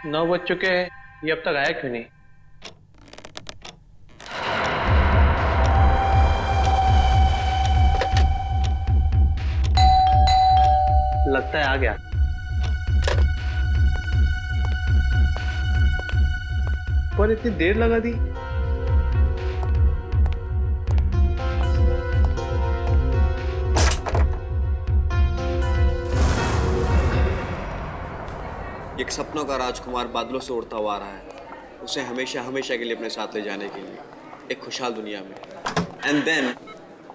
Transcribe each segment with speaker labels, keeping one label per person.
Speaker 1: 9 बज चुके हैं, ये अब तक आया क्यों नहीं? लगता है आ गया। पर इतनी देर लगा दी।
Speaker 2: एक सपनों का राजकुमार बादलों से उड़ता हुआ आ रहा है, उसे हमेशा हमेशा के लिए अपने साथ ले जाने के लिए एक खुशहाल दुनिया में। And then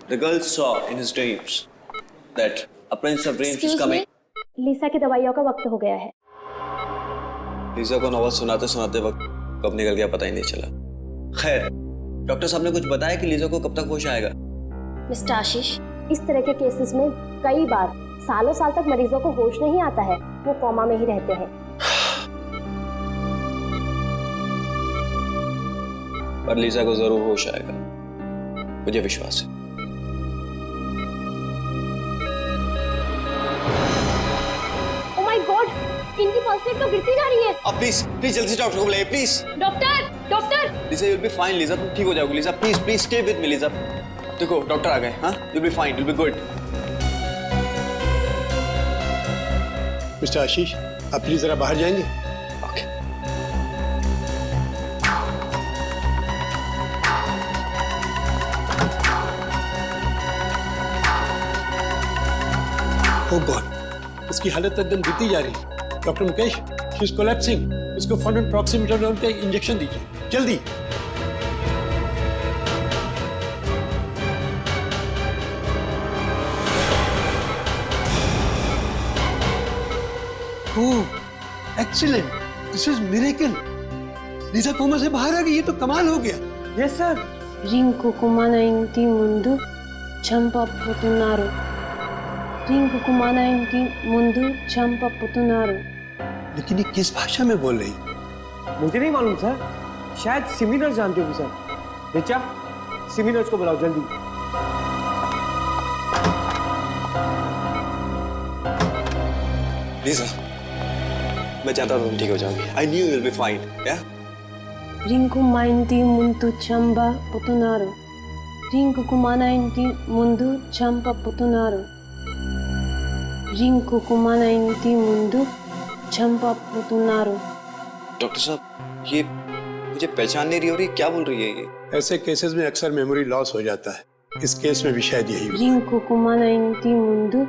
Speaker 2: the girl saw in his dreams that a prince of dreams is coming.
Speaker 3: Lisa की दवाइयों का वक्त हो गया है।
Speaker 2: लीसा को नॉवल सुनाते सुनाते वक्त कब निकल गया पता ही नहीं चला। खैर, डॉक्टर साहब ने कुछ बताया कि लीसा को कब तक होश आएगा?
Speaker 3: मिस्टर आशीष, इस तरह के केसेस में कई बार सालों साल तक मरीजों को होश नहीं आता है, वो कोमा में ही रहते हैं।
Speaker 2: पर लीसा को जरूर होश आएगा, मुझे विश्वास है।
Speaker 3: ओह माय गॉड, इनकी पल्स रेट तो गिरती जा रही है।
Speaker 2: अब प्लीज प्लीज जल्दी से डॉक्टर को बुलाइए please.
Speaker 3: Doctor, doctor.
Speaker 2: Lisa you will be fine, Lisa तुम ठीक हो जाओगी। Lisa please please stay with me Lisa. देखो डॉक्टर आ गए। हाँ, you will be fine, you will be good.
Speaker 4: Mister Ashish, आप प्लीज जरा बाहर जाएंगे?
Speaker 2: ओके।
Speaker 4: ओह गॉड, इसकी हालत एकदम गिरती जा रही है। Doctor Mukesh, she is collapsing. इसको फॉरन प्रॉक्सिमिटोलोन का इंजेक्शन दीजिए जल्दी। Oh excellent, this is miracle. Lisa coma से बाहर आ गई, ये तो कमाल हो गया।
Speaker 1: Yes sir.
Speaker 5: రింకు కుమాన ఇంటి ముందు చంపపుతున్నారు రింకు కుమాన ఇంటి ముందు చంపపుతున్నారు।
Speaker 4: लेकिन ये किस भाषा में बोल रही?
Speaker 1: मुझे नहीं मालूम सर, शायद सिमी नर्स जानती होगी सर। रिचा, सिमी नर्स को बुलाओ जल्दी।
Speaker 2: लीसा, मैं चाहता था तुम ठीक हो जाओगी। I knew you will be fine. या
Speaker 5: రింకు మా ఇంటి ముందు చంపపుతున్నారు రింకు కుమాన ఇంటి ముందు చంపపుతున్నారు రింకు కుమాన ఇంటి ముందు చంపపుతున్నారు।
Speaker 2: डॉक्टर साहब, ये मुझे पहचान नहीं रही हो रही, क्या बोल रही है ये?
Speaker 4: ऐसे केसेस में अक्सर मेमोरी लॉस हो जाता है। इस केस में भी शायद यही हुआ।
Speaker 5: రింకు కుమాన ఇంటి ముందు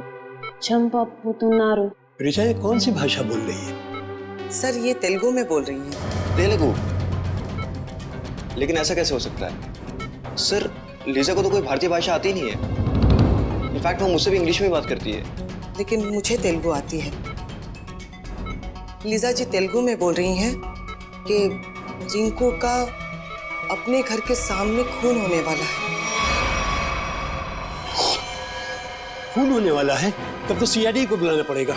Speaker 5: చంపపుతున్నారు।
Speaker 4: रिचा, ये कौन सी भाषा बोल रही है?
Speaker 6: सर ये तेलुगु में बोल रही हैं।
Speaker 2: तेलुगु? लेकिन ऐसा कैसे हो सकता है? सर, लीजा को तो कोई भारतीय भाषा आती नहीं है। इनफैक्ट वो मुझसे भी इंग्लिश में बात करती है।
Speaker 6: लेकिन मुझे तेलुगु आती है। लीजा जी तेलुगु में बोल रही हैं कि रिंकू का अपने घर के सामने खून होने वाला है।
Speaker 4: खून होने वाला है? तब तो सीआईडी को बुलाना पड़ेगा।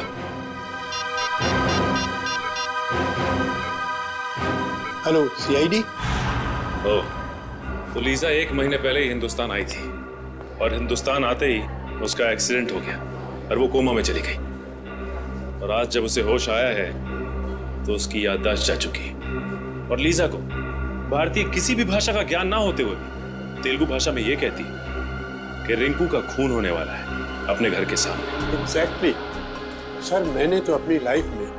Speaker 4: Hello CID.
Speaker 7: ओह, तो लीजा 1 महीने पहले ही हिंदुस्तान आई थी और हिंदुस्तान आते ही उसका एक्सीडेंट हो गया और वो कोमा में चली गई। और आज जब उसे होश आया है तो उसकी याददाश्त जा चुकी है। और लीजा को भारतीय किसी भी भाषा का ज्ञान ना होते हुए भी तेलुगु भाषा में ये कहती है कि रिंकू का खून होने वाला है अपने घर के सामने।
Speaker 4: एग्जैक्टली सर, मैंने तो अपनी लाइफ में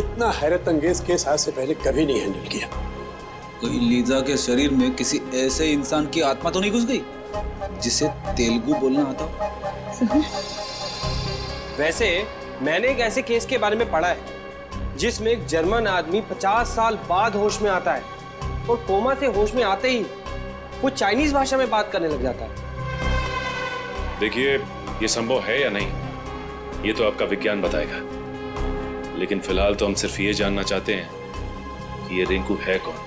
Speaker 4: इतना हैरत अंगेज केस आज से पहले कभी नहीं हैंडल किया।
Speaker 8: तो लीजा के शरीर में किसी ऐसे इंसान की आत्मा तो नहीं घुस गई जिसे तेलुगु बोलना आता हो?
Speaker 1: वैसे मैंने एक ऐसे केस के बारे में पढ़ा है जिसमें एक जर्मन आदमी 50 साल बाद होश में आता है और कोमा से होश में आते ही वो चाइनीज भाषा में बात करने लग जाता है।
Speaker 7: देखिए, ये संभव है या नहीं ये तो आपका विज्ञान बताएगा, लेकिन फिलहाल तो हम सिर्फ ये जानना चाहते हैं कि ये रिंकू है कौन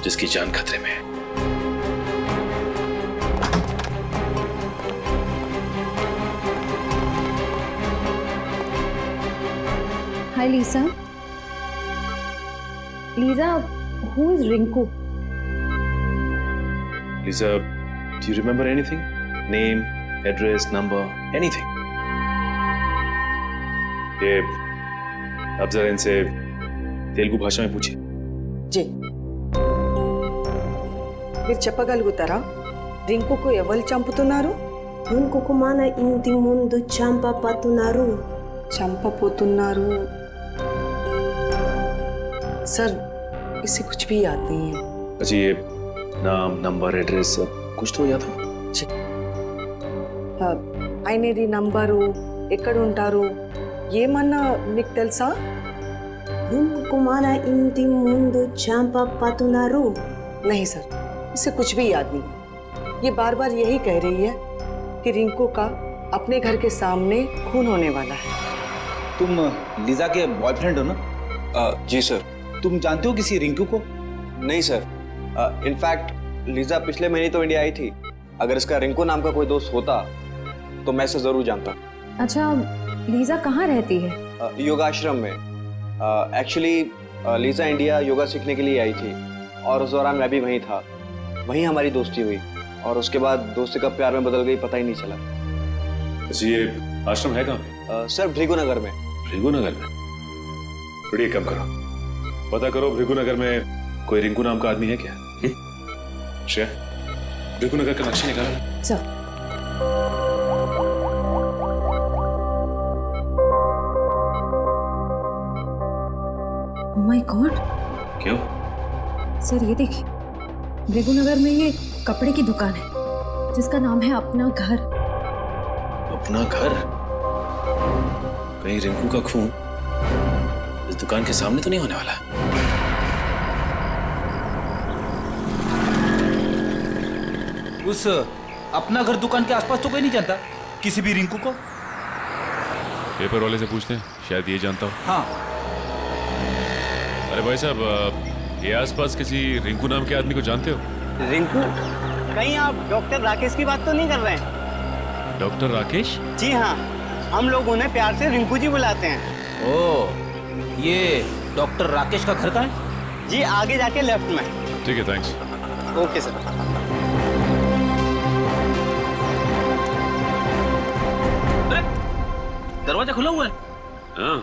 Speaker 7: जिसकी जान खतरे में है।
Speaker 3: Hi Lisa. Lisa, who is Rinku?
Speaker 7: Lisa, do you remember anything? Name, address, number, anything? ये अब जरा इनसे तेलुगु भाषा में पूछिए।
Speaker 6: जी మీరు చెప్పగలుగుతారా రింకుకు ఎవరు చంపుతున్నారు
Speaker 5: రింకుకు మన ఇంటి ముందు చంపబోతున్నారు.
Speaker 6: चंपपोतुन्नारू सर इसे कुछ भी याद नहीं है
Speaker 7: अच्छा ये नाम नंबर एड्रेस कुछ तो याद है?
Speaker 6: ఆయనది నంబరు ఎక్కడ ఉంటారు ఏమన్నా మీకు తెలుసా
Speaker 5: రింకుకు మన ఇంటి ముందు చంపబోతున్నారు.
Speaker 6: नहीं सर इसे कुछ भी याद नहीं ये बार बार यही कह रही है कि रिंकू का अपने घर के सामने खून होने वाला है
Speaker 8: तुम लीजा के बॉयफ्रेंड हो ना?
Speaker 2: जी सर।
Speaker 8: तुम जानते हो किसी रिंकू को?
Speaker 2: नहीं सर, इनफैक्ट लीजा पिछले महीने तो इंडिया आई थी। अगर इसका रिंकू नाम का कोई दोस्त होता तो मैं इसे जरूर जानता।
Speaker 9: अच्छा लीजा कहाँ रहती है?
Speaker 2: योगाश्रम में। एक्चुअली लीजा इंडिया योगा सीखने के लिए आई थी और उस दौरान मैं भी वहीं था। वहीं हमारी दोस्ती हुई और उसके बाद दोस्ती कब प्यार में बदल गई पता ही नहीं चला।
Speaker 7: अच्छा ये आश्रम है कहाँ पे?
Speaker 2: सर भृगुनगर में।
Speaker 7: भृगुनगर में? बड़ी कम करो, पता करो भृगुनगर में कोई रिंकू नाम का आदमी है क्या? श्रेया भृगुनगर का नक्शा निकाला।
Speaker 9: सर ओह माय गॉड
Speaker 7: क्यों?
Speaker 9: सर ये देखिए भृगुनगर में ये कपड़े की दुकान है जिसका नाम है अपना घर।
Speaker 7: अपना घर? कहीं रिंकू का खून इस दुकान के सामने तो नहीं होने वाला?
Speaker 8: उस अपना घर दुकान के आसपास तो कोई नहीं जानता किसी भी रिंकू को?
Speaker 7: पेपर वाले से पूछते हैं, शायद ये जानता हो।
Speaker 8: हाँ
Speaker 7: अरे भाई साहब ये आसपास किसी रिंकू नाम के आदमी को जानते हो?
Speaker 10: रिंकू? कहीं आप डॉक्टर राकेश की बात तो नहीं कर रहे हैं?
Speaker 7: डॉक्टर राकेश?
Speaker 10: जी हाँ, हम लोग उन्हें प्यार से रिंकू जी बुलाते हैं।
Speaker 8: ओ ये डॉक्टर राकेश का घर कहाँ है?
Speaker 10: जी आगे जाके लेफ्ट में।
Speaker 7: ठीक है थैंक्स।
Speaker 10: Okay sir.
Speaker 8: दरवाजा खुला हुआ है।
Speaker 7: हाँ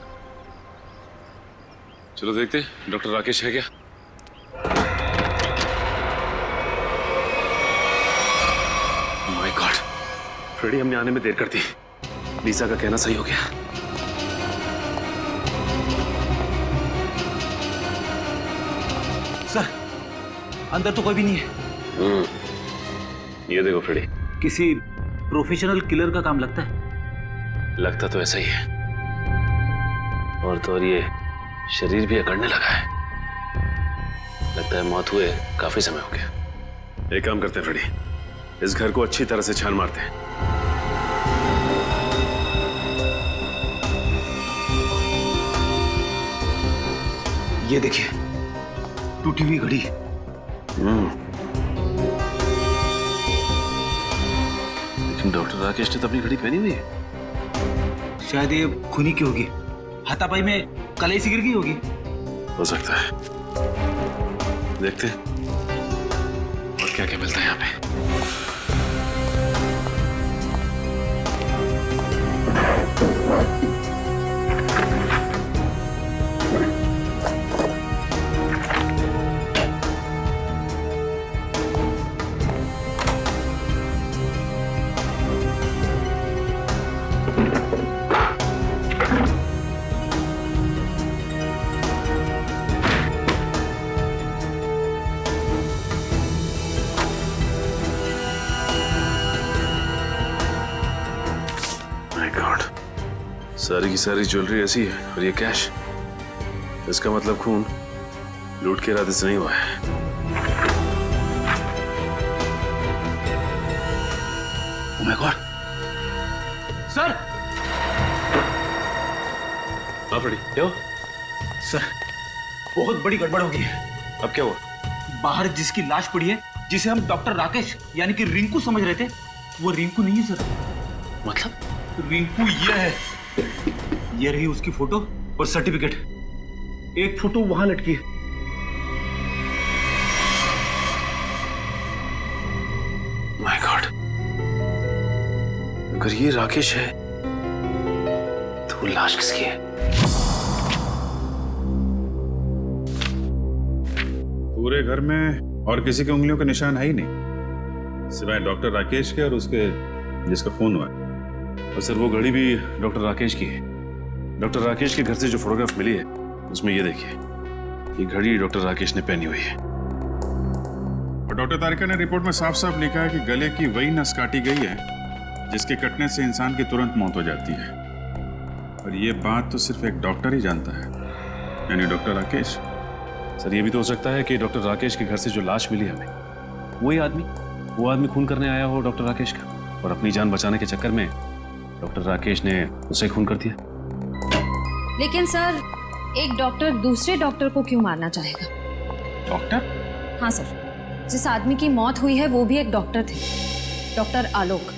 Speaker 7: चलो देखते हैं डॉक्टर राकेश है क्या। माय गॉड फ्रेडी हमने आने में देर कर दी। लीजा का कहना सही हो गया।
Speaker 8: सर अंदर तो कोई भी नहीं है।
Speaker 7: ये देखो फ्रेडी
Speaker 8: किसी प्रोफेशनल किलर का काम लगता है।
Speaker 7: लगता तो ऐसा ही है और तो और ये शरीर भी अकड़ने लगा है। लगता है मौत हुए काफी समय हो गया। एक काम करते हैं फ्रेडी इस घर को अच्छी तरह से छान मारते हैं।
Speaker 8: ये देखिए टूटी हुई घड़ी।
Speaker 7: लेकिन डॉक्टर राकेश ने तो अपनी घड़ी पहनी हुई है।
Speaker 8: शायद ये खूनी की होगी, हाथापाई में कलाई से गिर गई होगी।
Speaker 7: हो सकता है देखते हैं और क्या क्या मिलता है यहाँ पे। सारी की सारी ज्वेलरी ऐसी है और ये कैश। इसका मतलब खून लूट के इरादे से नहीं हुआ है।
Speaker 8: Oh my God sir.
Speaker 7: हाँ फ्रेडी क्या हुआ?
Speaker 8: सर बहुत बड़ी गड़बड़ हो गई है।
Speaker 7: अब क्या हुआ?
Speaker 8: बाहर जिसकी लाश पड़ी है जिसे हम डॉक्टर राकेश यानी कि रिंकू समझ रहे थे वो रिंकू नहीं है सर।
Speaker 7: मतलब
Speaker 8: रिंकू ये है। ये रही उसकी फोटो और सर्टिफिकेट। एक फोटो वहां लटकी है।
Speaker 7: माय गॉड अगर ये राकेश है तो वो लाश किसकी है?
Speaker 11: पूरे घर में और किसी के उंगलियों के निशान है ही नहीं, सिवाय डॉक्टर राकेश के और उसके जिसका फोन हुआ।
Speaker 7: और सर वो घड़ी भी डॉक्टर राकेश की है। डॉक्टर राकेश के घर से जो फोटोग्राफ मिली है उसमें ये देखिए, ये घड़ी डॉक्टर राकेश ने पहनी हुई है।
Speaker 11: और डॉक्टर तारिका ने रिपोर्ट में साफ साफ लिखा है कि गले की वही नस काटी गई है जिसके कटने से इंसान की तुरंत मौत हो जाती है। और ये बात तो सिर्फ एक डॉक्टर ही जानता है, यानी डॉक्टर राकेश।
Speaker 7: सर ये भी तो हो सकता है कि डॉक्टर राकेश के घर से जो लाश मिली हमें, वो आदमी खून करने आया हो डॉक्टर राकेश का, और अपनी जान बचाने के चक्कर में डॉक्टर राकेश ने उसे खून कर दिया।
Speaker 9: लेकिन सर, एक डॉक्टर दूसरे डॉक्टर को क्यों मारना चाहेगा?
Speaker 11: डॉक्टर?
Speaker 9: हाँ सर, जिस आदमी की मौत हुई है वो भी एक डॉक्टर थे, डॉक्टर आलोक,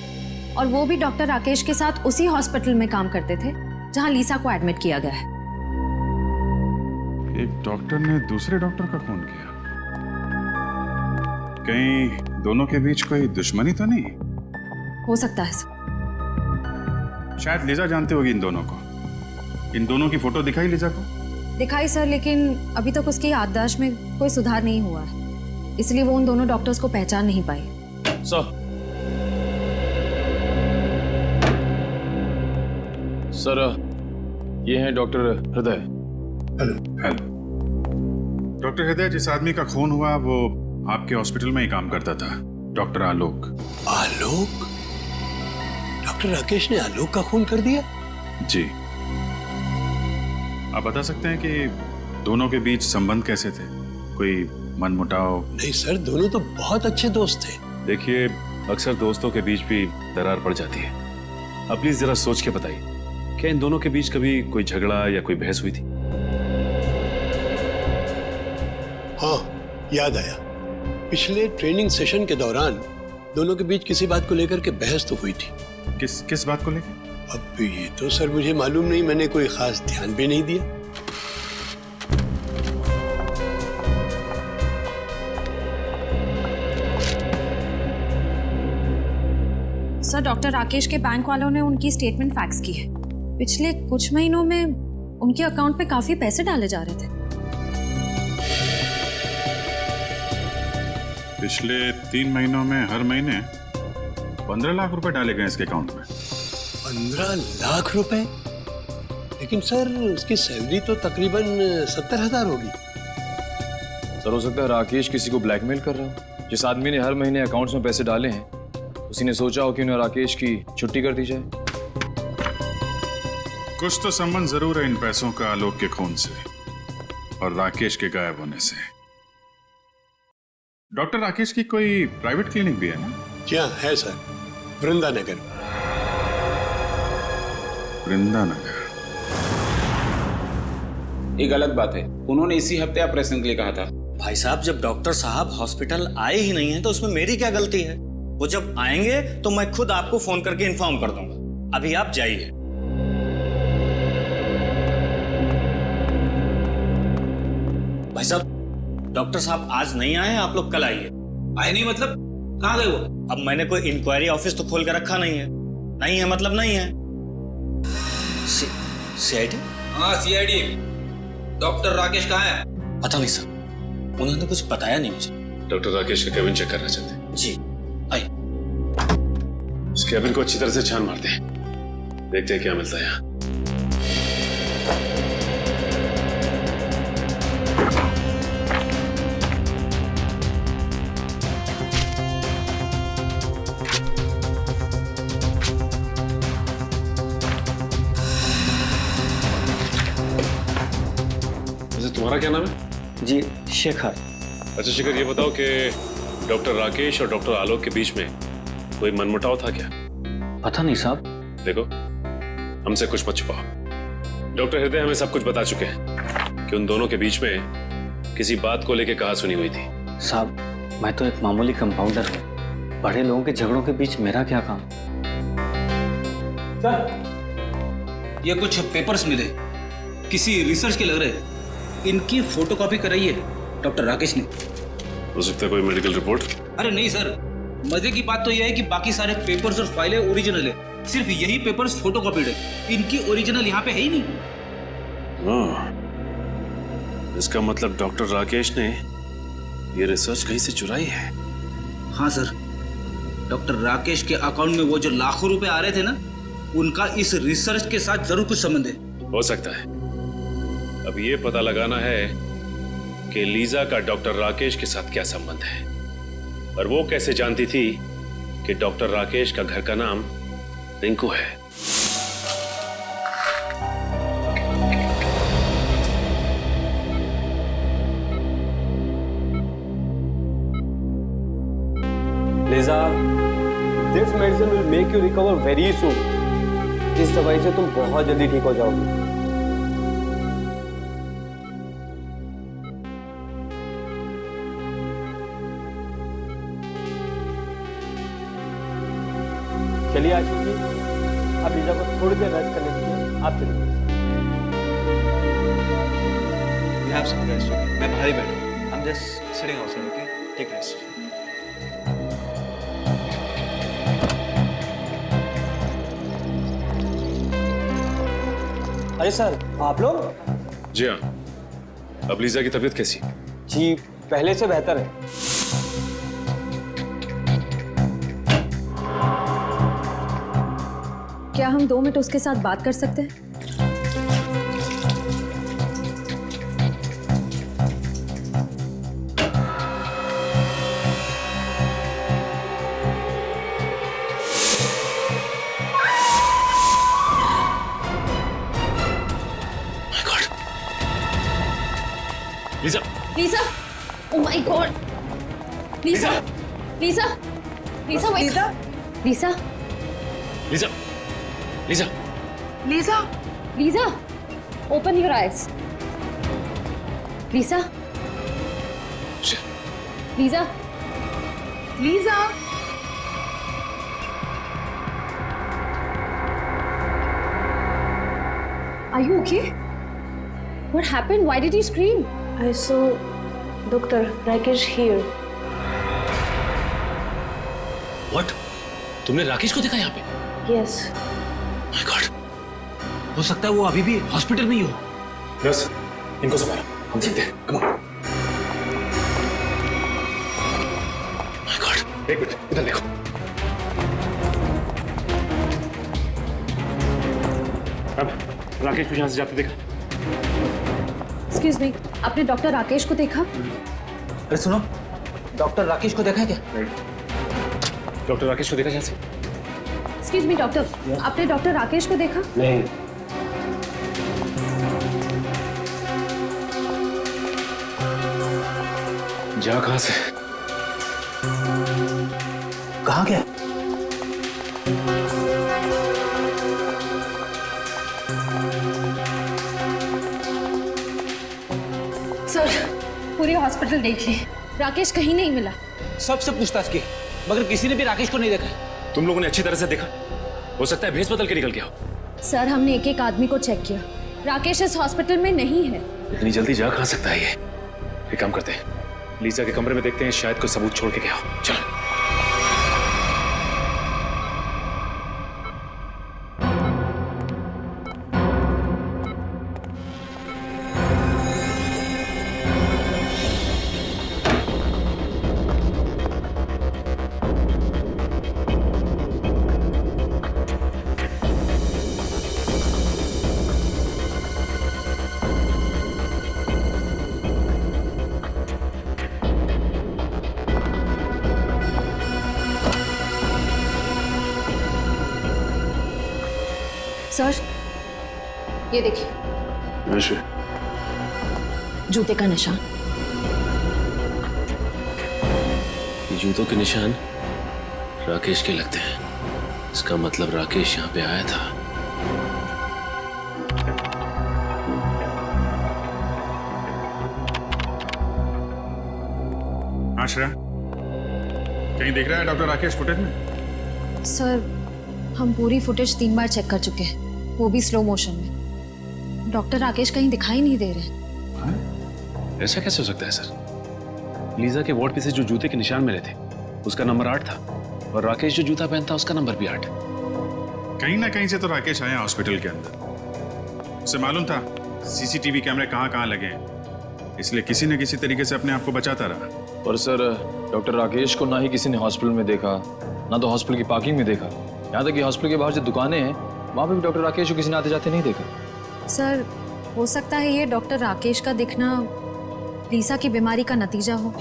Speaker 9: और वो भी डॉक्टर राकेश के साथ उसी हॉस्पिटल में काम करते थे जहां लीसा को एडमिट किया गया है।
Speaker 11: एक डॉक्टर ने दूसरे डॉक्टर का खून किया? कहीं दोनों के बीच कोई दुश्मनी तो नहीं?
Speaker 9: हो सकता है सर।
Speaker 11: शायद लीजा जानती होगी इन दोनों को। इन दोनों की फोटो दिखाई लीजा को?
Speaker 9: दिखाई सर, लेकिन अभी तक उसकी याददाश्त में कोई सुधार नहीं हुआ है, इसलिए वो उन दोनों डॉक्टर्स को पहचान नहीं पाई।
Speaker 12: सर ये हैं डॉक्टर हृदय।
Speaker 11: हेलो। डॉक्टर हृदय, जिस आदमी का खून हुआ वो आपके हॉस्पिटल में ही काम करता था, डॉक्टर आलोक।
Speaker 4: आलोक? डॉक्टर राकेश ने आलोक का खून कर दिया?
Speaker 11: जी। आप बता सकते हैं कि दोनों के बीच संबंध कैसे थे? कोई मनमुटाव?
Speaker 4: नहीं सर, दोनों तो बहुत अच्छे दोस्त थे।
Speaker 7: देखिए, अक्सर दोस्तों के बीच भी दरार पड़ जाती है। आप प्लीज जरा सोच के बताइए, क्या इन दोनों के बीच कभी कोई झगड़ा या कोई बहस हुई थी?
Speaker 4: हाँ, याद आया। पिछले ट्रेनिंग सेशन के दौरान दोनों के बीच किसी बात को लेकर के बहस तो हुई थी।
Speaker 11: किस बात को लेकर?
Speaker 4: अब ये तो सर मुझे मालूम नहीं, मैंने कोई खास ध्यान भी नहीं दिया।
Speaker 9: सर, डॉक्टर राकेश के बैंक वालों ने उनकी स्टेटमेंट फैक्स की है। पिछले कुछ महीनों में उनके अकाउंट पे काफी पैसे डाले जा रहे थे।
Speaker 11: पिछले 3 महीनों में हर महीने 15 लाख रुपए डाले गए इसके अकाउंट में।
Speaker 4: 15 लाख रुपए? लेकिन सर उसकी सैलरी तो तकरीबन 70,000 होगी।
Speaker 12: सर हो सकता है राकेश किसी को ब्लैकमेल कर रहा हो। जिस आदमी ने हर महीने अकाउंट्स में पैसे डाले हैं, उसी ने सोचा हो कि उन्हें राकेश की छुट्टी कर दी जाए।
Speaker 11: कुछ तो संबंध जरूर है इन पैसों का आलोक के खून से और राकेश के गायब होने से। डॉक्टर राकेश की कोई प्राइवेट क्लिनिक भी है ना?
Speaker 4: जी हाँ, है सर, वृंदानगर।
Speaker 11: वृंदानगर?
Speaker 8: ये गलत बात है। उन्होंने इसी हफ्ते ऑपरेशन के लिए कहा था।
Speaker 10: भाई साहब, जब डॉक्टर साहब हॉस्पिटल आए ही नहीं है तो उसमें मेरी क्या गलती है? वो जब आएंगे तो मैं खुद आपको फोन करके इन्फॉर्म कर दूंगा। अभी आप जाइए। भाई साहब, डॉक्टर साहब आज नहीं आए, आप लोग कल आइए।
Speaker 8: आए नहीं मतलब? कहाँ गए वो?
Speaker 10: अब मैंने कोई इंक्वायरी ऑफिस तो खोल के रखा नहीं है। नहीं है मतलब नहीं है। सीआईडी?
Speaker 8: हाँ सीआईडी। डॉक्टर राकेश कहाँ है?
Speaker 10: पता नहीं सर, उन्होंने कुछ बताया नहीं मुझे।
Speaker 7: डॉक्टर राकेश का केबिन चेक करना चाहते हैं?
Speaker 10: जी आइए।
Speaker 7: इस केबिन को अच्छी तरह से छान मारते हैं, देखते हैं क्या मिलता है यहाँ। तुम्हारा क्या नाम है?
Speaker 10: जी शेखर।
Speaker 7: अच्छा शेखर, ये बताओ कि डॉक्टर राकेश और डॉक्टर आलोक के बीच में कोई मनमुटाव था क्या?
Speaker 10: पता नहीं साहब।
Speaker 7: देखो, हमसे कुछ मत छुपाओ। डॉक्टर हृदय हमें सब कुछ बता चुके हैं कि उन दोनों के बीच में किसी बात को लेकर कहा सुनी हुई थी।
Speaker 10: साहब, मैं तो एक मामूली कंपाउंडर हूँ, बड़े लोगों के झगड़ों के बीच मेरा क्या काम?
Speaker 8: सर ये कुछ पेपर्स मिले, किसी रिसर्च के लग रहे। इनकी फोटोकॉपी कराई है डॉक्टर राकेश ने।
Speaker 7: हो सकता है कोई मेडिकल रिपोर्ट?
Speaker 8: अरे नहीं सर, मजे की बात तो यह है कि बाकी सारे पेपर्स और फाइलें ओरिजिनल है, सिर्फ यही पेपर्स फोटोकॉपीड है। इनकी ओरिजिनल यहाँ पे है ही नहीं।
Speaker 7: हाँ, इसका मतलब डॉक्टर राकेश ने ये रिसर्च कहीं से चुराई है?
Speaker 8: हाँ सर, डॉक्टर राकेश के अकाउंट में वो जो लाखों रुपए आ रहे थे ना, उनका इस रिसर्च के साथ जरूर कुछ संबंध है।
Speaker 7: हो सकता है। अब ये पता लगाना है कि लीजा का डॉक्टर राकेश के साथ क्या संबंध है, और वो कैसे जानती थी कि डॉक्टर राकेश का घर का नाम रिंकू है।
Speaker 1: Lisa, this medicine will make you recover very soon. इस दवाई से तुम बहुत जल्दी ठीक हो जाओगी। चलिए आशीष जी, अब लिजा को थोड़ी देर रेस्ट करने दीजिए। आप चलिए।
Speaker 2: You have some rest, okay? मैं बाहर ही बैठा हूँ। I'm just sitting outside, okay? Take rest.
Speaker 1: अरे सर, आप लोग?
Speaker 7: जी हाँ। अब लीजा की तबीयत कैसी?
Speaker 1: जी, पहले से बेहतर है।
Speaker 9: क्या हम 2 मिनट उसके साथ बात कर सकते हैं?
Speaker 7: Lisa!
Speaker 9: Lisa! Oh my God! Lisa! Lisa! Lisa!
Speaker 6: Lisa?
Speaker 9: Lisa!
Speaker 7: Lisa! Lisa!
Speaker 6: Lisa?
Speaker 9: Lisa! Open your eyes. Lisa! Lisa!
Speaker 6: Lisa?
Speaker 9: Are you okay? What happened? Why did you scream?
Speaker 5: I saw Dr. Rakesh here.
Speaker 8: What? तुमने राकेश को देखा यहाँ पे?
Speaker 5: Yes.
Speaker 8: My God! हो सकता है वो अभी भी हॉस्पिटल में ही हो।
Speaker 7: नर्स, इनको संभालो, हम देखते हैं। Come on.
Speaker 8: My God!
Speaker 7: एक मिनट, इधर देखो। अब राकेश को यहाँ से जाते देखा?
Speaker 9: Excuse me, आपने डॉक्टर राकेश को देखा?
Speaker 8: अरे सुनो, डॉक्टर राकेश को देखा है क्या?
Speaker 7: डॉक्टर राकेश को देखा यहाँ से?
Speaker 9: Excuse me, डॉक्टर, आपने डॉक्टर राकेश को देखा?
Speaker 1: नहीं।
Speaker 7: जा कहाँ से?
Speaker 8: कहाँ गया?
Speaker 9: सर, पूरी हॉस्पिटल देख ली, राकेश कहीं नहीं मिला।
Speaker 8: सबसे पूछताछ की, मगर किसी ने भी राकेश को नहीं देखा है।
Speaker 7: तुम लोगों ने अच्छी तरह से देखा? हो सकता है भेस बदल के निकल गया हो।
Speaker 9: सर, हमने एक एक आदमी को चेक किया, राकेश इस हॉस्पिटल में नहीं है।
Speaker 7: इतनी जल्दी जा कहाँ सकता है ये? एक काम करते हैं, लीजा के कमरे में देखते हैं, शायद कोई सबूत छोड़ के गया हो। चलो।
Speaker 9: सर, ये देखिए, जूते का निशान।
Speaker 7: ये जूतों के निशान राकेश के लगते हैं। इसका मतलब राकेश यहाँ पे आया था।
Speaker 11: आश्रा, कहीं देख रहा है डॉक्टर राकेश फुटेज में?
Speaker 9: सर, हम पूरी फुटेज 3 बार चेक कर चुके हैं, वो भी स्लो मोशन में। डॉक्टर राकेश कहीं दिखाई नहीं दे रहे।
Speaker 7: ऐसा कैसे हो सकता है सर? लीजा के वार्ड पे से जो जूते के निशान मिले थे, उसका नंबर 8 था, और राकेश जो जूता पहनता उसका नंबर भी 8।
Speaker 11: कहीं ना कहीं से तो राकेश आया हॉस्पिटल के अंदर। उसे मालूम था सीसीटीवी कैमरे कहाँ कहाँ लगे हैं, इसलिए किसी न किसी तरीके से अपने आप को बचाता रहा।
Speaker 12: और सर डॉक्टर राकेश को ना ही किसी ने हॉस्पिटल में देखा, ना तो हॉस्पिटल की पार्किंग में देखा। यहाँ तक कि हॉस्पिटल के बाहर जो दुकानें हैं वहाँ पे भी डॉक्टर राकेश को किसी ने आते जाते नहीं देखा।
Speaker 9: सर हो सकता है ये डॉक्टर राकेश का दिखना लीसा की बीमारी का नतीजा हो।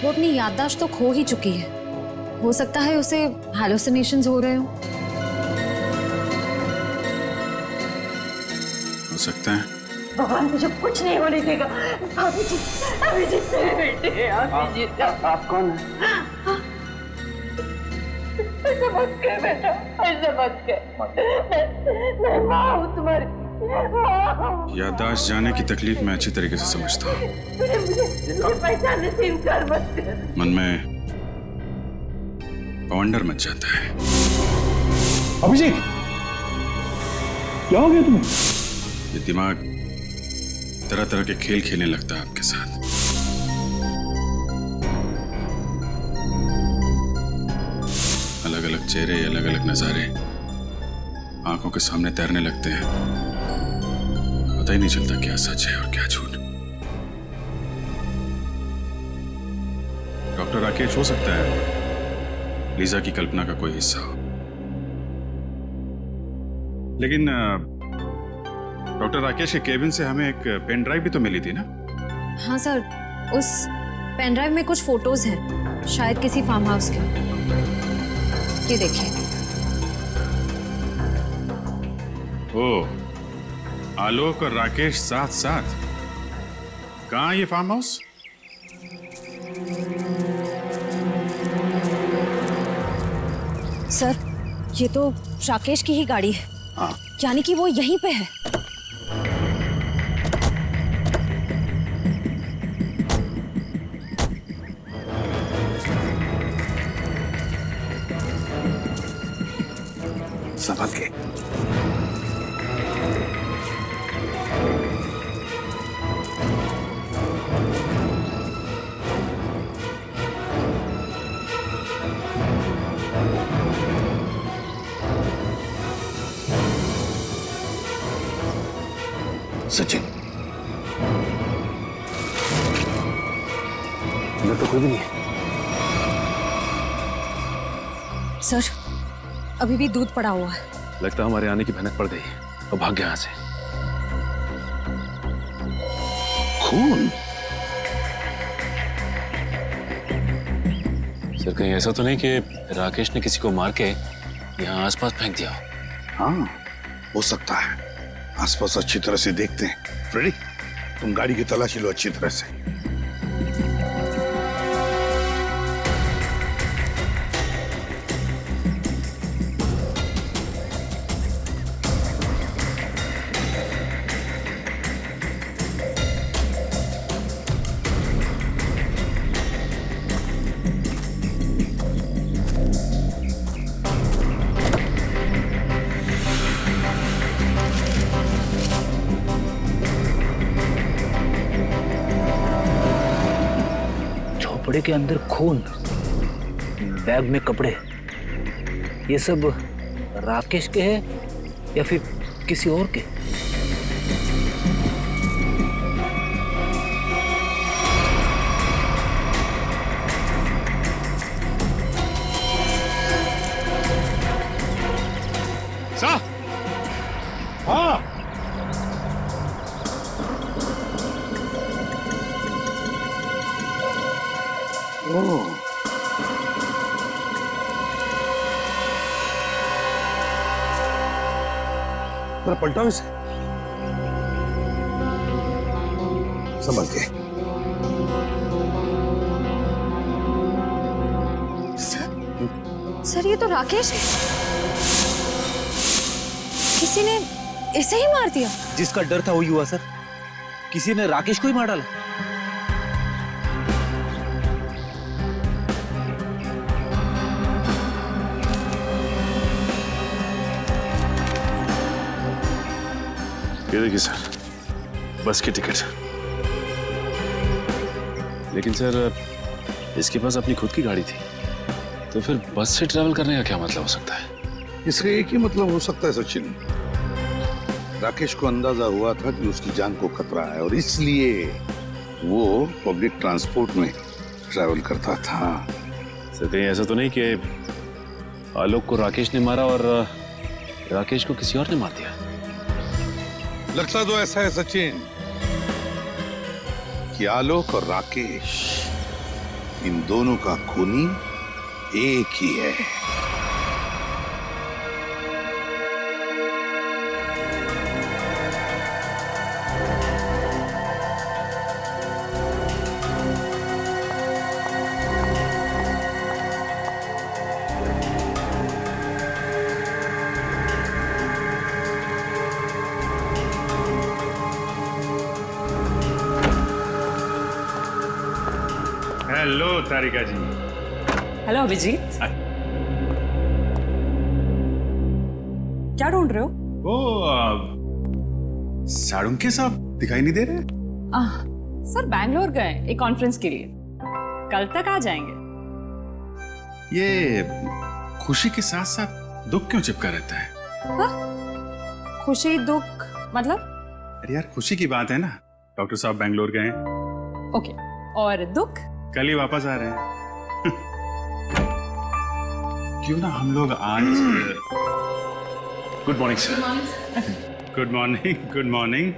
Speaker 9: वो अपनी याददाश्त तो खो ही चुकी है, हो सकता है उसे हैलुसिनेशंस हो रहे हो।
Speaker 11: हो सकता है।
Speaker 5: भगवान मुझे कुछ नहीं होने देगा। अभिजीत मेरे बेटे, अभिजीत।
Speaker 6: आप कौन है?
Speaker 5: ऐसा मत कर बेटा, ऐसा मत कर। मैं माँ हूँ तुम्हारी, माँ हूँ।
Speaker 11: याददाश्त जाने की तकलीफ मैं अच्छी तरीके से समझता हूँ।
Speaker 5: मुझे पहचानने से इनकार मत कर।
Speaker 11: मन में वंडर मच जाता है।
Speaker 4: अभिजीत, क्या हो गया तुम्हें?
Speaker 11: ये दिमाग तरह तरह के खेल खेलने लगता है आपके साथ। अलग अलग चेहरे, अलग अलग नजारे आंखों के सामने तैरने लगते हैं। पता ही नहीं चलता क्या सच है और क्या झूठ। डॉक्टर राकेश हो सकता है लीजा की कल्पना का कोई हिस्सा हो, लेकिन डॉक्टर राकेश के केबिन से हमें एक पेन ड्राइव भी तो मिली थी ना?
Speaker 9: हाँ सर, उस पेन ड्राइव में कुछ फोटोज हैं, शायद किसी फार्म हाउस के। ये देखिए।
Speaker 11: ओह, आलोक और राकेश साथ साथ। कहाँ ये फार्म हाउस?
Speaker 9: सर ये तो राकेश की ही गाड़ी है।
Speaker 11: हाँ।
Speaker 9: यानी कि वो यहीं पे है।
Speaker 13: संभल के। सचिन, अंदर तो कोई भी नहीं है।
Speaker 9: सर अभी भी दूध पड़ा हुआ है।
Speaker 12: लगता है हमारे आने की भनक पड़ गई और भाग गया यहाँ से।
Speaker 13: खून?
Speaker 7: सर कहीं ऐसा तो नहीं कि राकेश ने किसी को मार के यहाँ आसपास फेंक दिया हो?
Speaker 13: हाँ, हो सकता है। आसपास अच्छी तरह से देखते हैं। फ्रेडी, तुम गाड़ी की तलाशी लो अच्छी तरह से।
Speaker 8: झोपड़े के अंदर खून, बैग में कपड़े, ये सब राकेश के हैं या फिर किसी और के?
Speaker 11: सा? हाँ।
Speaker 13: पलटाओ इसे। संभल के।
Speaker 9: सर ये तो राकेश है। किसी ने इसे ही मार दिया।
Speaker 8: जिसका डर था वही हुआ सर। किसी ने राकेश को ही मार डाला।
Speaker 7: ये देखिए सर, बस की टिकट। लेकिन सर इसके पास अपनी खुद की गाड़ी थी, तो फिर बस से ट्रैवल करने का क्या मतलब हो सकता है?
Speaker 13: इसका एक ही मतलब हो सकता है सचिन। राकेश को अंदाजा हुआ था कि उसकी जान को खतरा है और इसलिए वो पब्लिक ट्रांसपोर्ट में ट्रैवल करता था।
Speaker 7: सर कहीं ऐसा तो नहीं कि आलोक को राकेश ने मारा और राकेश को किसी और ने मार दिया?
Speaker 13: लगता तो ऐसा है सचिन कि आलोक और राकेश इन दोनों का खूनी एक ही है।
Speaker 11: हेलो तारिका जी।
Speaker 14: हेलो अभिजीत। क्या ढूंढ रहे हो?
Speaker 11: वो साड़ुंके साहब दिखाई नहीं दे रहे?
Speaker 14: सर बैंगलोर गए एक कॉन्फ्रेंस के लिए, कल तक आ जाएंगे।
Speaker 11: ये खुशी के साथ साथ दुख क्यों चिपका रहता है?
Speaker 14: हाँ? खुशी दुख मतलब?
Speaker 11: अरे यार खुशी की बात है ना, डॉक्टर साहब बैंगलोर गए।
Speaker 14: ओके, और दुख?
Speaker 11: कल ही वापस आ रहे हैं। क्यों ना हम लोग आज। Good morning sir. Good morning. Good morning.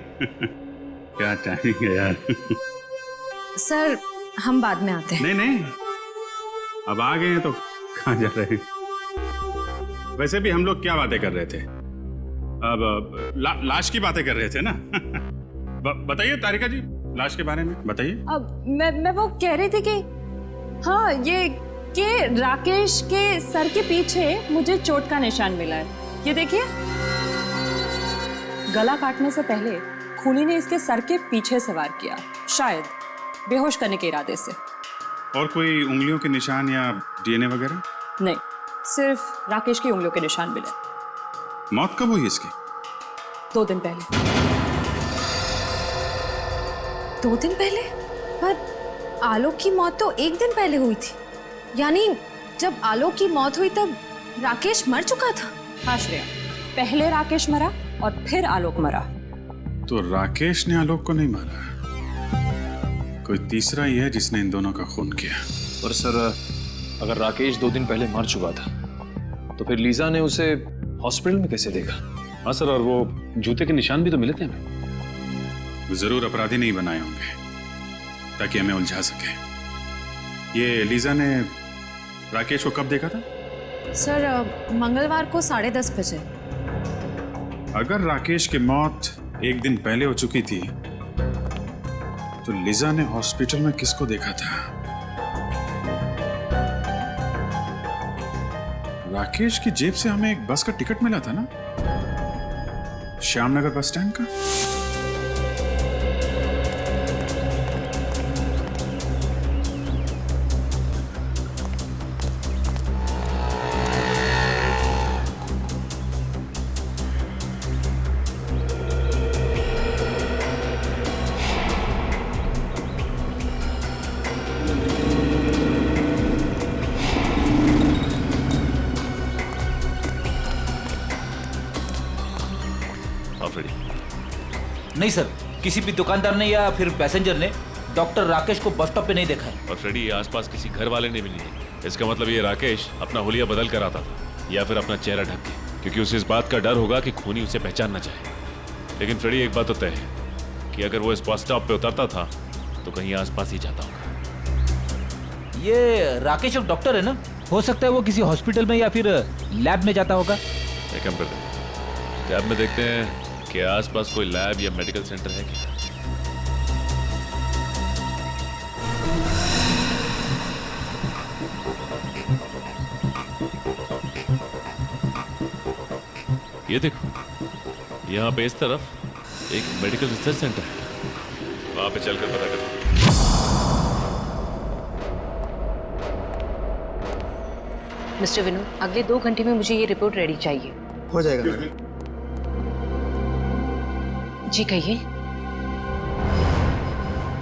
Speaker 11: क्या टाइमिंग है यार।
Speaker 9: सर हम बाद में आते हैं।
Speaker 11: नहीं नहीं, अब आ गए हैं तो कहाँ जा रहे हैं? वैसे भी हम लोग क्या बातें कर रहे थे? अब लाश की बातें कर रहे थे ना। बताइए तारिका जी, लाश के बारे में बताइए।
Speaker 14: अब मैं वो कह रही थी कि हाँ, ये कि राकेश के सर के पीछे मुझे चोट का निशान मिला है। ये देखिए, गला काटने से पहले खूनी ने इसके सर के पीछे से वार किया, शायद बेहोश करने के इरादे से।
Speaker 11: और कोई उंगलियों के निशान या डीएनए वगैरह?
Speaker 14: नहीं, सिर्फ राकेश की उंगलियों के निशान मिले।
Speaker 11: मौत कब हुई इसकी?
Speaker 14: 2 दिन पहले।
Speaker 9: 2 दिन पहले? पर आलोक की मौत तो 1 दिन पहले हुई थी। यानी जब आलोक की मौत हुई तब राकेश मर चुका था।
Speaker 14: हाँ श्रेया, पहले राकेश मरा और फिर आलोक मरा।
Speaker 11: तो राकेश ने आलोक को नहीं मारा, कोई तीसरा ही है जिसने इन दोनों का खून किया।
Speaker 12: पर सर अगर राकेश 2 दिन पहले मर चुका था तो फिर लीजा ने उसे हॉस्पिटल में कैसे देखा?
Speaker 7: हाँ सर, और वो जूते के निशान भी तो मिले थे हमें।
Speaker 11: वो जरूर अपराधी नहीं बनाए होंगे ताकि हमें उलझा सके। ये लीजा ने राकेश को कब देखा था?
Speaker 9: सर मंगलवार को 10:30 बजे।
Speaker 11: अगर राकेश की मौत 1 दिन पहले हो चुकी थी तो लीजा ने हॉस्पिटल में किसको देखा था? राकेश की जेब से हमें एक बस का टिकट मिला था ना, श्यामनगर बस स्टैंड का।
Speaker 8: नहीं सर, किसी भी दुकानदार ने या फिर पैसेंजर ने डॉक्टर राकेश को बस स्टॉप पे नहीं देखा है।
Speaker 7: और फ्रेडी, ये आसपास किसी घर वाले ने भी नहीं। इसका मतलब ये राकेश अपना हुलिया बदल कर आता था या फिर अपना चेहरा ढक के, क्योंकि उसे इस बात का डर होगा कि खूनी उसे पहचान ना जाए। लेकिन फ्रेडी, एक बात तो तय है कि अगर वो इस बस स्टॉप पे उतरता था तो कहीं आसपास ही जाता होगा।
Speaker 8: ये राकेश एक डॉक्टर है ना, हो सकता है वो किसी हॉस्पिटल में या फिर लैब में जाता होगा।
Speaker 7: एक काम करते हैं, लैब में देखते हैं कि आसपास कोई लैब या मेडिकल सेंटर है क्या। ये देखो, यहाँ पे इस तरफ एक मेडिकल रिसर्च सेंटर है, वहां पे चलकर पता करते हैं।
Speaker 15: मिस्टर विनोद, अगले 2 घंटे में मुझे ये रिपोर्ट रेडी चाहिए।
Speaker 16: हो जाएगा।
Speaker 15: जी कहिए।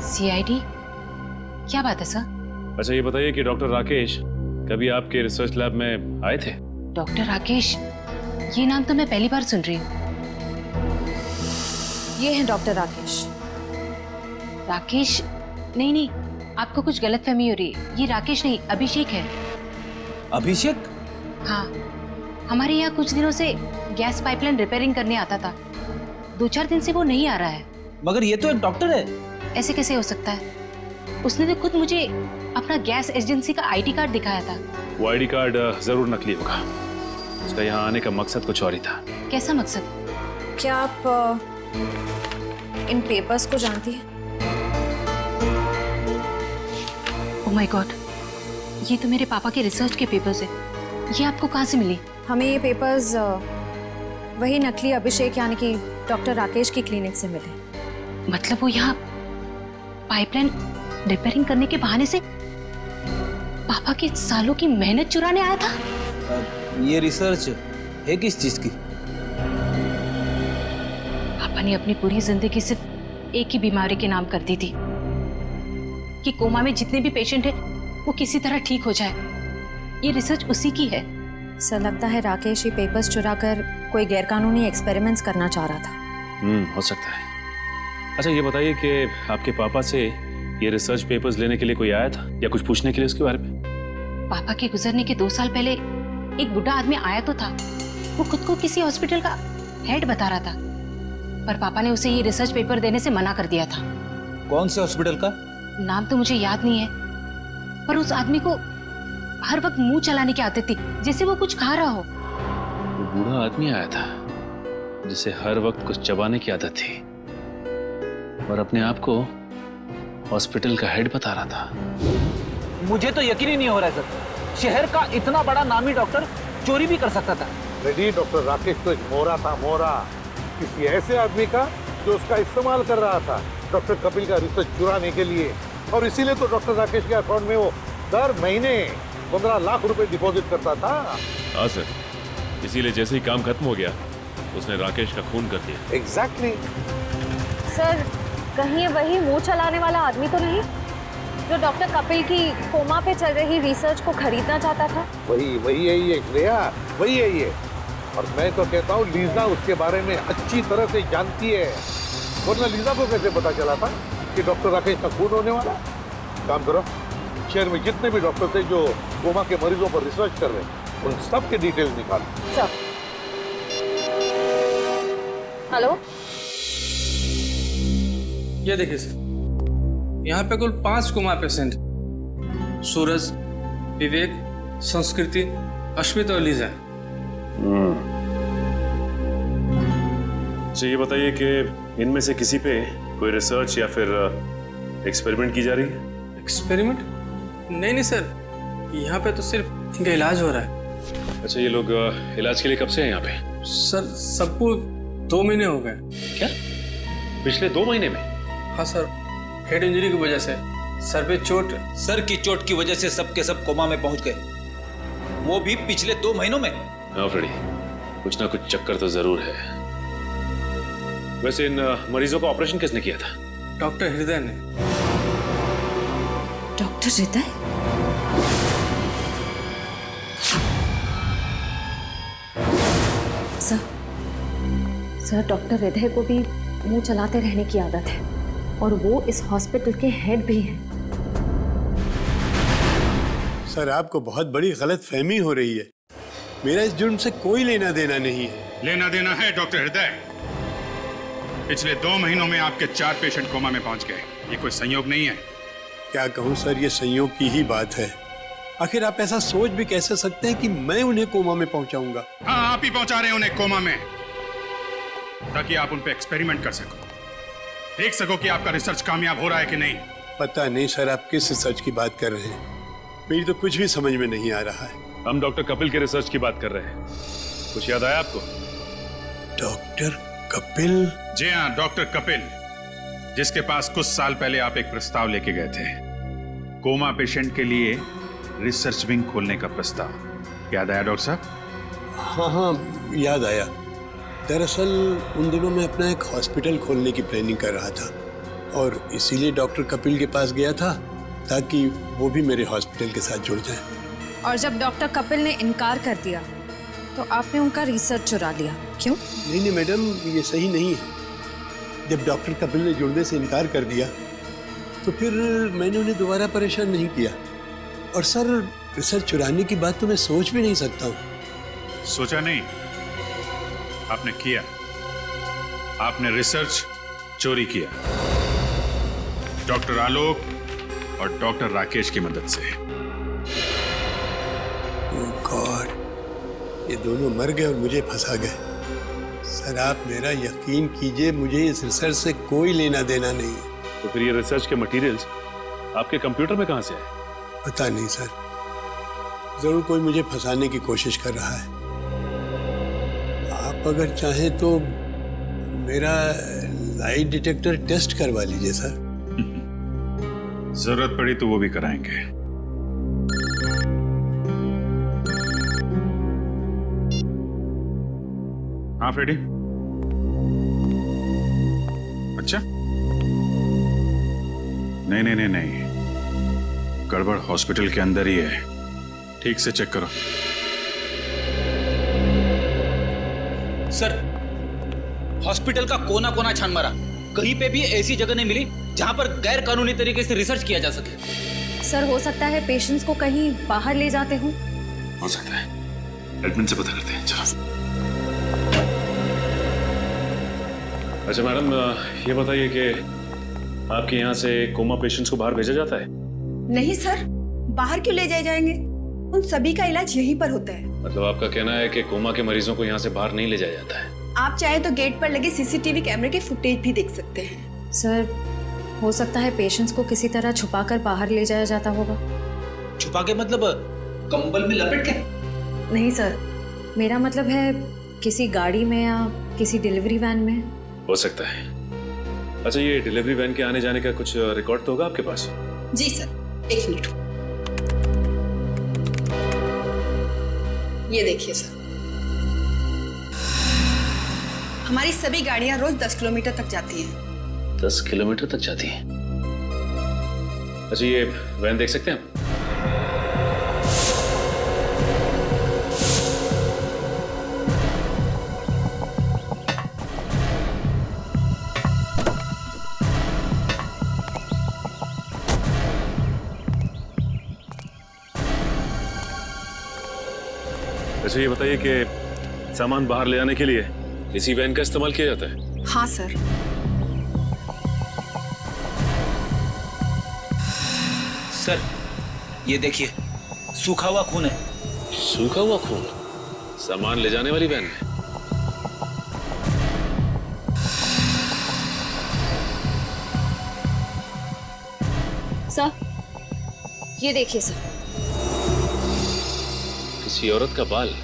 Speaker 15: सीआईडी, क्या बात है सर?
Speaker 7: अच्छा ये बताइए कि डॉक्टर राकेश कभी आपके रिसर्च लैब में आए थे?
Speaker 15: डॉक्टर राकेश, ये नाम तो मैं पहली बार सुन रही हूँ।
Speaker 9: ये है डॉक्टर राकेश।
Speaker 15: राकेश? नहीं नहीं, आपको कुछ गलतफहमी हो रही है। ये राकेश नहीं, अभिषेक है।
Speaker 8: अभिषेक?
Speaker 15: हाँ, हमारे यहाँ कुछ दिनों से गैस पाइपलाइन रिपेयरिंग करने आता था। 2-4 दिन से वो नहीं आ रहा है।
Speaker 8: मगर ये तो एक डॉक्टर है।
Speaker 15: ऐसे कैसे हो सकता है? उसने तो खुद मुझे अपना गैस एजेंसी का आईडी कार्ड दिखाया था।
Speaker 7: वो आईडी कार्ड जरूर नकली होगा। उसका यहाँ आने का मकसद कुछ और ही था।
Speaker 15: कैसा मकसद?
Speaker 9: क्या आप इन पेपर्स को जानती हैं?
Speaker 15: ओह माय गॉड, ये तो मेरे पापा के रिसर्च के पेपर्स है। ये आपको कहाँ से मिली?
Speaker 9: हमें ये पेपर्स वही नकली अभिषेक यानी कि डॉक्टर राकेश की क्लिनिक से मिले।
Speaker 15: मतलब वो यहाँ पाइपलाइन रिपेयरिंग करने के बहाने से पापा के सालों की मेहनत चुराने आया था?
Speaker 8: ये रिसर्च है किस चीज की?
Speaker 15: पापा ने अपनी पूरी जिंदगी सिर्फ एक ही बीमारी के नाम कर दी थी कि कोमा में जितने भी पेशेंट हैं वो किसी तरह ठीक हो जाए। ये रिसर्च उसी की है।
Speaker 9: सर, लगता है राकेश ये पेपर्स चुराकर कोई गैरकानूनी एक्सपेरिमेंट्स करना चाह रहा था।
Speaker 7: हो सकता है। अच्छा ये बताइए कि आपके पापा से ये रिसर्च पेपर्स लेने के लिए कोई आया था या कुछ पूछने के लिए उसके बारे में?
Speaker 15: पापा के गुजरने के 2 साल पहले एक बुढ़ा आदमी आया तो था। वो खुद को किसी हॉस्पिटल का हेड बता रहा था, पर पापा ने उसे ये रिसर्च पेपर देने से मना कर दिया था।
Speaker 8: कौन से हॉस्पिटल का?
Speaker 15: नाम तो मुझे याद नहीं है, पर उस आदमी को हर वक्त मुंह चलाने की आदत थी, जैसे वो कुछ खा रहा हो।
Speaker 7: वो बूढ़ा आदमी आया था जिसे हर वक्त कुछ चबाने की आदत थी और अपने आप को हॉस्पिटल का हेड बता रहा था।
Speaker 8: मुझे तो यकीन ही नहीं हो रहा है सर। शहर का इतना बड़ा नामी डॉक्टर चोरी भी कर सकता था।
Speaker 13: रेडी, डॉक्टर राकेश तो एक मोहरा था, मोहरा। किसी ऐसे आदमी का जो उसका इस्तेमाल कर रहा था डॉक्टर कपिल का रिसर्च चुराने के लिए, और इसीलिए तो डॉक्टर राकेश के अकाउंट में वो दर महीने 15 लाख रुपए डिपॉजिट करता था।
Speaker 7: हाँ सर, इसीलिए जैसे ही काम खत्म हो गया उसने राकेश का खून कर दिया।
Speaker 13: एग्जैक्टली।
Speaker 3: सर, कहीं ये वही मुंह चलाने वाला आदमी तो नहीं जो डॉक्टर कपिल की कोमा पे चल रही रिसर्च को खरीदना चाहता था?
Speaker 13: वही है ये श्रेया, वही है ये। और मैं तो कहता हूँ लीजा उसके बारे में अच्छी तरह से जानती है, वरना लीजा को कैसे पता चला था कि डॉक्टर राकेश का खून होने वाला? काम करो, शहर में जितने भी डॉक्टर थे जो कोमा के मरीजों पर रिसर्च कर रहे हैं उन सब के डिटेल्स निकालो।
Speaker 3: सर, हेलो,
Speaker 16: ये देखिए सर, यहाँ पे कुल 5 कोमा पेशेंट, सूरज, विवेक, संस्कृति, अश्मित और लीजा।
Speaker 7: अच्छा ये बताइए कि इनमें से किसी पे कोई रिसर्च या फिर एक्सपेरिमेंट की जा रही है?
Speaker 16: एक्सपेरिमेंट? नहीं सर, यहाँ पे तो सिर्फ इनका इलाज हो रहा है।
Speaker 7: अच्छा ये लोग इलाज के लिए कब से हैं यहाँ पे?
Speaker 16: सर, सबको 2 महीने हो गए।
Speaker 7: क्या? पिछले 2 महीने में?
Speaker 16: हाँ सर, हेड इंजरी की वजह से सर पे चोट।
Speaker 8: सर की चोट की वजह से सब के सब कोमा में पहुंच गए, वो भी पिछले 2 महीनों में।
Speaker 7: हाँ फ्रेडी, कुछ ना कुछ चक्कर तो जरूर है। वैसे इन मरीजों का ऑपरेशन किसने किया था?
Speaker 16: डॉक्टर हृदय ने।
Speaker 9: डॉक्टर हृदय?
Speaker 3: सर, डॉक्टर हृदय को भी मुंह चलाते रहने की आदत है और वो इस हॉस्पिटल के हेड भी हैं।
Speaker 4: सर, आपको बहुत बड़ी गलतफहमी हो रही है। मेरा इस जुर्म से कोई लेना देना नहीं है।
Speaker 11: लेना देना है डॉक्टर हृदय। पिछले 2 महीनों में आपके 4 पेशेंट कोमा में पहुंच गए। ये कोई संयोग नहीं है।
Speaker 4: क्या कहूँ सर, ये संयोग की ही बात है। आखिर आप ऐसा सोच भी कैसे सकते हैं कि मैं उन्हें कोमा में पहुंचाऊंगा?
Speaker 11: हाँ, आप ही पहुंचा रहे हैं उन्हें कोमा में, ताकि आप उन पे एक्सपेरिमेंट कर सको, देख सको कि आपका रिसर्च कामयाब हो रहा है कि नहीं।
Speaker 4: पता नहीं सर, आप किस रिसर्च की बात कर रहे हैं। मेरी तो कुछ भी समझ में नहीं आ रहा है।
Speaker 7: हम डॉक्टर कपिल के रिसर्च की बात कर रहे हैं। कुछ याद आया आपको?
Speaker 4: डॉक्टर कपिल?
Speaker 11: जी हाँ, डॉक्टर कपिल, जिसके पास कुछ साल पहले आप एक प्रस्ताव लेके गए थे, कोमा पेशेंट के लिए रिसर्च विंग खोलने का प्रस्ताव। याद आया डॉक्टर साहब?
Speaker 4: हाँ, याद आया। दरअसल उन दिनों मैं अपना एक हॉस्पिटल खोलने की प्लानिंग कर रहा था और इसीलिए डॉक्टर कपिल के पास गया था ताकि वो भी मेरे हॉस्पिटल के साथ जुड़ जाए।
Speaker 9: और जब डॉक्टर कपिल ने इनकार कर दिया तो आपने उनका रिसर्च चुरा लिया, क्यों?
Speaker 4: नहीं मैडम, ये सही नहीं है। जब डॉक्टर कपिल ने जुड़ने से इनकार कर दिया तो फिर मैंने उन्हें दोबारा परेशान नहीं किया। और सर, रिसर्च चुराने की बात तो मैं सोच भी नहीं सकता हूँ।
Speaker 11: सोचा नहीं, आपने किया। आपने रिसर्च चोरी किया, डॉक्टर आलोक और डॉक्टर राकेश की मदद से।
Speaker 4: ओह गॉड, ये दोनों मर गए और मुझे फंसा गए। सर, आप मेरा यकीन कीजिए, मुझे इस रिसर्च से कोई लेना देना नहीं है।
Speaker 7: तो फिर ये रिसर्च के मटेरियल्स आपके कंप्यूटर में कहां से आए?
Speaker 4: पता नहीं सर, जरूर कोई मुझे फंसाने की कोशिश कर रहा है। आप अगर चाहें तो मेरा लाइट डिटेक्टर टेस्ट करवा लीजिए सर।
Speaker 11: जरूरत पड़ी तो वो भी कराएंगे। हाँ फ्रेडी, अच्छा, नहीं नहीं नहीं नहीं, गड़बड़ हॉस्पिटल के अंदर ही है। ठीक से चेक करो।
Speaker 8: सर, हॉस्पिटल का कोना कोना छान मारा, कहीं पे भी ऐसी जगह नहीं मिली जहां पर गैर कानूनी तरीके से रिसर्च किया जा सके।
Speaker 9: सर, हो सकता है पेशेंट्स को कहीं बाहर ले जाते हो।
Speaker 7: हो सकता है, एडमिन से पता करते हैं। चलो। अच्छा मैडम, ये बताइए कि आपके यहाँ से कोमा पेशेंट्स को बाहर भेजा जाता है?
Speaker 17: नहीं सर, बाहर क्यों ले जाए जाएंगे? उन सभी का इलाज यहीं पर होता है।
Speaker 7: मतलब आपका कहना है कि कोमा के मरीजों को यहाँ से बाहर नहीं ले जाया जाता है?
Speaker 17: आप चाहे तो गेट पर लगे सीसीटीवी कैमरे के फुटेज भी देख सकते हैं।
Speaker 9: सर, हो सकता है पेशेंट्स को किसी तरह छुपाकर बाहर ले जाया जाता होगा।
Speaker 8: छुपा के मतलब कंबल में लपेट के?
Speaker 9: नहीं सर, मेरा मतलब है किसी गाड़ी में या किसी डिलीवरी वैन में।
Speaker 7: हो सकता है। अच्छा, ये डिलीवरी वैन के आने जाने का कुछ रिकॉर्ड तो होगा आपके पास?
Speaker 17: जी सर, 1 मिनट। ये देखिए सर, हमारी सभी गाड़ियां रोज 10 किलोमीटर तक जाती हैं।
Speaker 7: 10 किलोमीटर तक जाती है? अच्छा, ये वैन देख सकते हैं हम? अच्छा, ये बताइए कि सामान बाहर ले जाने के लिए इसी वैन का इस्तेमाल किया जाता है?
Speaker 17: हाँ सर।
Speaker 8: सर, ये देखिए, सूखा हुआ खून है।
Speaker 7: सूखा हुआ खून? सामान ले जाने वाली वैन में?
Speaker 9: सर, ये देखिए सर।
Speaker 7: किसी औरत का बाल?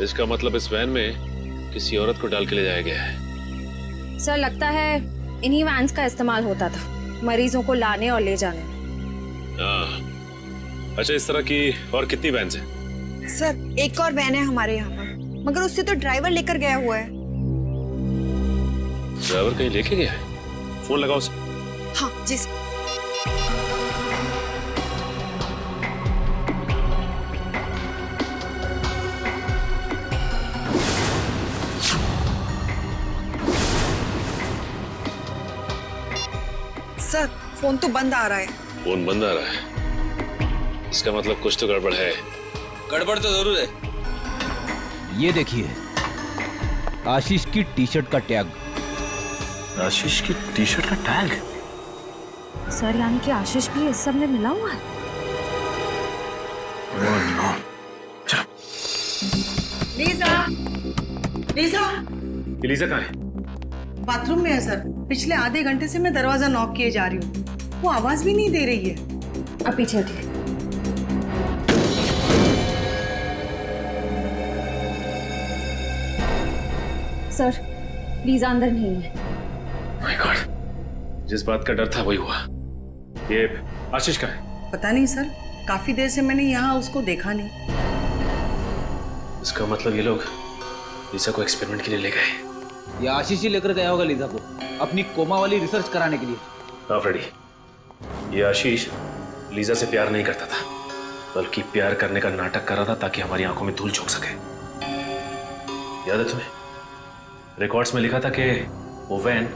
Speaker 7: इसका मतलब इस वैन में किसी औरत को डाल के ले जाया गया है।
Speaker 9: सर, लगता है इन्हीं वैन्स का इस्तेमाल होता था मरीजों को लाने और ले जाने में।
Speaker 7: अच्छा, इस तरह की और कितनी वैन्स हैं?
Speaker 17: सर, एक और वैन है हमारे यहाँ पर, मगर उससे तो ड्राइवर लेकर गया हुआ है।
Speaker 7: ड्राइवर कहीं लेके गया है? फोन लगाओ उसे।
Speaker 17: हाँ जी सर। सर, फोन तो बंद आ रहा है।
Speaker 7: फोन बंद आ रहा है? इसका मतलब कुछ तो गड़बड़ है।
Speaker 8: गड़बड़ तो जरूर है।
Speaker 18: ये देखिए, आशीष की टी शर्ट का टैग।
Speaker 7: आशीष की टी शर्ट का टैग?
Speaker 9: सर, यानी कि आशीष भी इस सब में मिला हुआ है?
Speaker 6: लीजा, लीजा,
Speaker 7: लीजा कहाँ है?
Speaker 6: बाथरूम में है सर। पिछले आधे घंटे से मैं दरवाजा नॉक किए जा रही हूँ, वो आवाज भी नहीं दे रही है।
Speaker 9: अब पीछे हटिए। सर, लीजा अंदर नहीं है।
Speaker 7: माय गॉड, जिस बात का डर था वही हुआ। ये आशीष का है?
Speaker 6: पता नहीं सर, काफी देर से मैंने यहाँ उसको देखा नहीं।
Speaker 7: इसका मतलब ये लोग लीजा को एक्सपेरिमेंट के लिए ले गए।
Speaker 18: ये आशीष ही लेकर गया होगा लीजा को अपनी कोमा वाली रिसर्च कराने के लिए।
Speaker 7: हाँ फ्रेडी, ये आशीष लीजा से प्यार नहीं करता था, बल्कि प्यार करने का नाटक कर रहा था ताकि हमारी आंखों में धूल झोंक सके। याद है तुम्हें? रिकॉर्ड्स में लिखा था कि वो वैन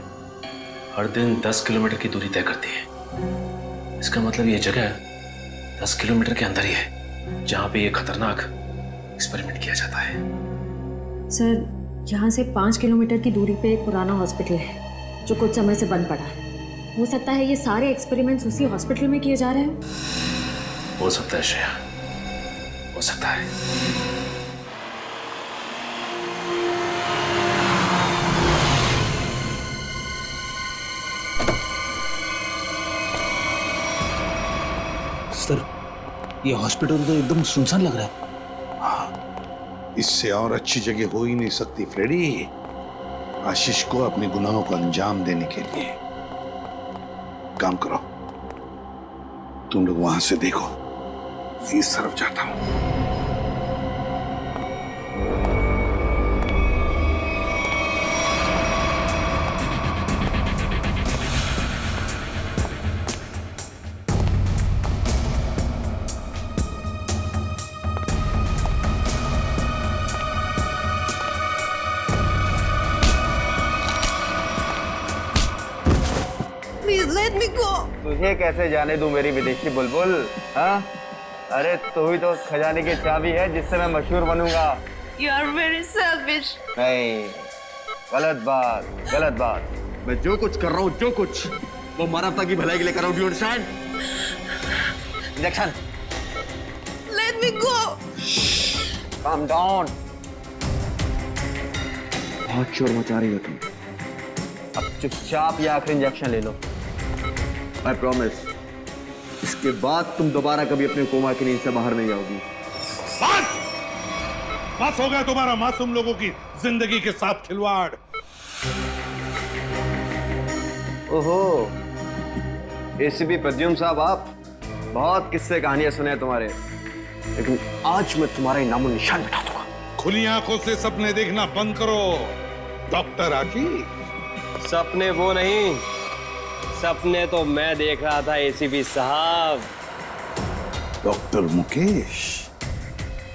Speaker 7: हर दिन 10 किलोमीटर की दूरी तय करती है। इसका मतलब ये जगह 10 किलोमीटर के अंदर ही है जहां पे ये खतरनाक एक्सपेरिमेंट किया जाता है।
Speaker 9: सर, यहाँ से 5 किलोमीटर की दूरी पे एक पुराना हॉस्पिटल है जो कुछ समय से बंद पड़ा है। हो सकता है ये सारे एक्सपेरिमेंट्स उसी हॉस्पिटल में किए जा रहे हैं।
Speaker 7: हो सकता है श्रेया, हो सकता है।
Speaker 13: सर, ये हॉस्पिटल तो एकदम सुनसान लग रहा है। हाँ, इससे और अच्छी जगह हो ही नहीं सकती फ्रेडी, आशीष को अपने गुनाहों को अंजाम देने के लिए। काम करो, तुम लोग वहां से देखो, इस तरफ जाता हूं।
Speaker 2: तुझे कैसे जाने दूं मेरी विदेशी बुलबुल? हाँ, अरे तू ही तो खजाने की चाबी है जिससे मैं मशहूर बनूंगा।
Speaker 5: You are very selfish.
Speaker 2: नहीं, गलत बात, गलत बात। मैं जो कुछ कर रहा हूँ, जो कुछ, वो मानवता की भलाई के लिए कर रहा हूँ। Do you understand? Injection.
Speaker 5: Let me go.
Speaker 2: Calm down. बहुत शोर मचा रही हो तुम। अब चुपचाप ये आखिरी इंजेक्शन ले लो। I promise, इसके बाद तुम दोबारा कभी अपने कोमा की नींद से बाहर नहीं आओगी।
Speaker 13: बस हो गया तुम्हारा मासूम लोगों की जिंदगी के साथ खिलवाड़।
Speaker 2: ओहो, एसीपी प्रद्युम्न साहब, आप बहुत किस्से कहानियां सुने हैं तुम्हारे, लेकिन आज मैं तुम्हारा नामो निशान मिटा दूंगा।
Speaker 13: खुली आंखों से सपने देखना बंद करो डॉक्टर आशीष।
Speaker 1: सपने वो नहीं, सपने तो मैं देख रहा था एसीपी साहब।
Speaker 13: डॉक्टर मुकेश,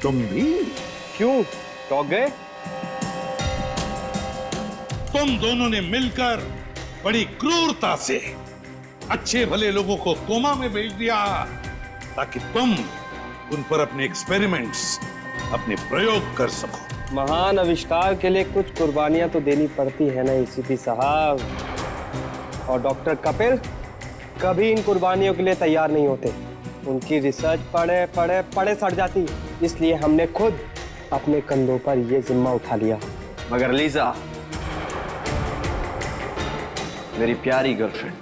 Speaker 13: तुम भी?
Speaker 1: क्यों, टॉक गए?
Speaker 13: तुम दोनों ने मिलकर बड़ी क्रूरता से अच्छे भले लोगों को कोमा में भेज दिया ताकि तुम उन पर अपने एक्सपेरिमेंट्स, अपने प्रयोग कर सको।
Speaker 1: महान आविष्कार के लिए कुछ कुर्बानियां तो देनी पड़ती है ना एसीपी साहब, और डॉक्टर कपिल कभी इन कुर्बानियों के लिए तैयार नहीं होते। उनकी रिसर्च पढ़े पढ़े पढ़े सड़ जाती, इसलिए हमने खुद अपने कंधों पर यह जिम्मा उठा लिया।
Speaker 2: मगर लीजा, मेरी प्यारी गर्लफ्रेंड,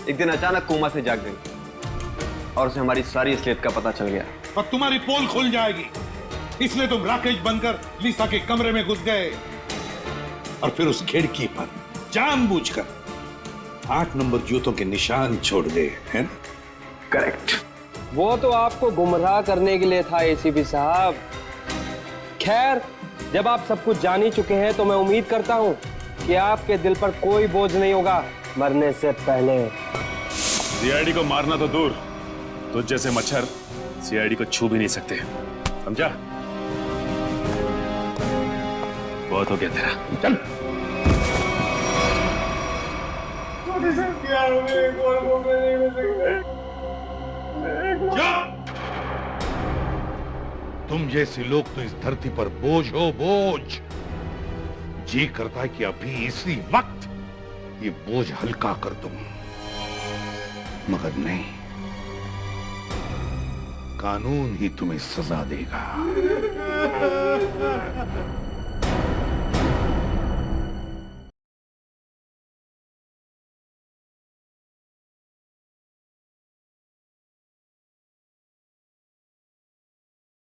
Speaker 2: एक दिन अचानक कोमा से जाग गई और उसे हमारी सारी असलियत का पता चल गया।
Speaker 13: और तुम्हारी पोल खुल जाएगी, इसलिए तुम राकेश बनकर लीसा के कमरे में घुस गए और फिर उस खिड़की पर जानबूझकर 8 नंबर जूतों के निशान छोड़ गए, हैं?
Speaker 2: करेक्ट।
Speaker 1: वो तो आपको गुमराह करने के लिए था एसीपी साहब। खैर, जब आप सब कुछ जान ही चुके हैं तो मैं उम्मीद करता हूं कि आपके दिल पर कोई बोझ नहीं होगा मरने से पहले।
Speaker 7: सीआईडी को मारना तो दूर, तो जैसे मच्छर सीआईडी को छू भी नहीं सकते, समझा? बहुत हो गया तेरा, चल।
Speaker 13: तुम जैसे लोग तो इस धरती पर बोझ हो, बोझ। जी करता है कि अभी इसी वक्त ये बोझ हल्का कर दूं, मगर नहीं, कानून ही तुम्हें सजा देगा।